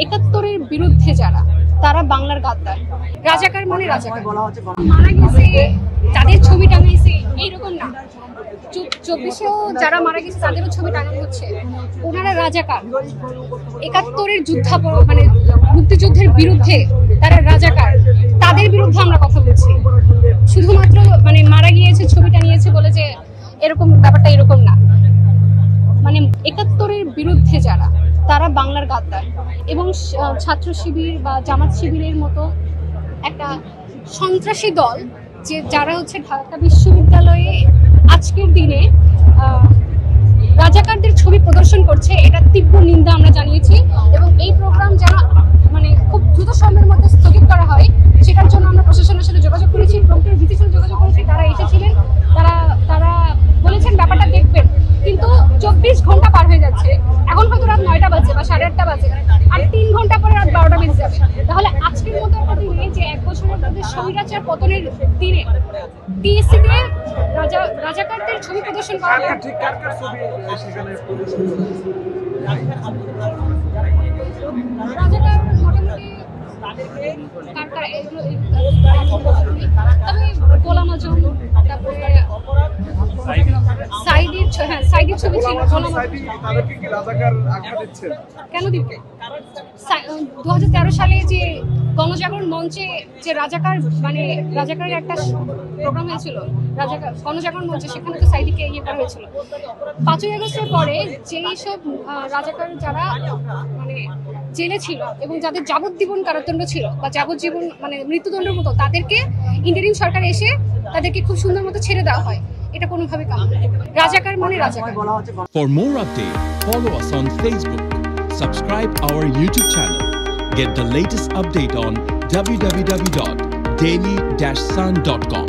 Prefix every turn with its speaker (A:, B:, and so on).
A: একাত্তরের বিরুদ্ধে যারা, তারা বাংলার গাদ্দার। রাজাকার মানে রাজাকার, মারা গেছে তাদের ছবি টাঙাইছে এইরকম না। 24-এও যারা মারা গেছে তাদেরও ছবি টাঙানো হচ্ছে। ওনারা রাজাকার, একাত্তরের মানে মুক্তিযুদ্ধের বিরুদ্ধে তারা রাজাকার, তাদের বিরুদ্ধে আমরা কথা বলছি। শুধুমাত্র মানে মারা গিয়েছে ছবি টাঙিয়েছে বলে যে এরকম ব্যাপারটা এরকম না। মানে একাত্তরের বিরুদ্ধে যারা, তারা বাংলার গাদ্দার। এবং ছাত্র শিবির বা জামাত শিবিরের মতো একটা সন্ত্রাসী দল যে যারা হচ্ছে ঢাকা বিশ্ববিদ্যালয়ে আজকের দিনে রাজাকারদের ছবি প্রদর্শন করছে, এটা তীব্র নিন্দা আমরা জানিয়েছি। এবং এই প্রোগ্রাম যেন মানে খুব দ্রুত সময়ের মধ্যে স্থগিত করা হয়, সেটার জন্য আমরা প্রশাসনের সাথে যোগাযোগ করেছি, প্রক্রিয়ার ভিত্তির সাথে যোগাযোগ করেছি। তারা এসেছিলেন, তারা বলেছেন ব্যাপারটা দেখবেন, কিন্তু 24 ঘন্টা পার হয়ে যাচ্ছে। এখন হয়তো রাত 9টা বাজে বা 8:30 বাজে, আর 3 ঘন্টা পরে রাত 12টা বেজে যাবে। তাহলে আজকের মতো একটা দিনে, যে 1 বছরের মধ্যে স্বৈরাচার পতনের দিনে টিএসসিতে রাজাকারদের ছবি প্রদর্শন করা হয়। রাজাকার মোটামুটি তবে গোলাম আজম, তারপরে সাইদির ছবি ছিল। কেন দিবে? 2013 সালে যে গণজাগরণ মঞ্চে যে রাজাকারের একটা প্রোগ্রাম হয়েছিল, গণজাগরণ মঞ্চে, সেখানে তো সাইদিকে ইয়ে করা হয়েছিল। 5ই আগস্টের পরে যেই সব রাজাকার যারা মানে জেলে ছিল এবং যাদের যাবজ্জীবন কারাদণ্ড ছিল বা যাবজ্জীবন মানে মৃত্যুদণ্ডের মতো, তাদেরকে ইন্টারিম সরকার এসে তাদেরকে খুব সুন্দর মতো ছেড়ে দেওয়া হয়। এটা কোনোভাবে কাম্য না। রাজাকার মানে রাজাকার।
B: For more update, follow us on Facebook, subscribe our YouTube channel, get the latest update on www.daily-sun.com.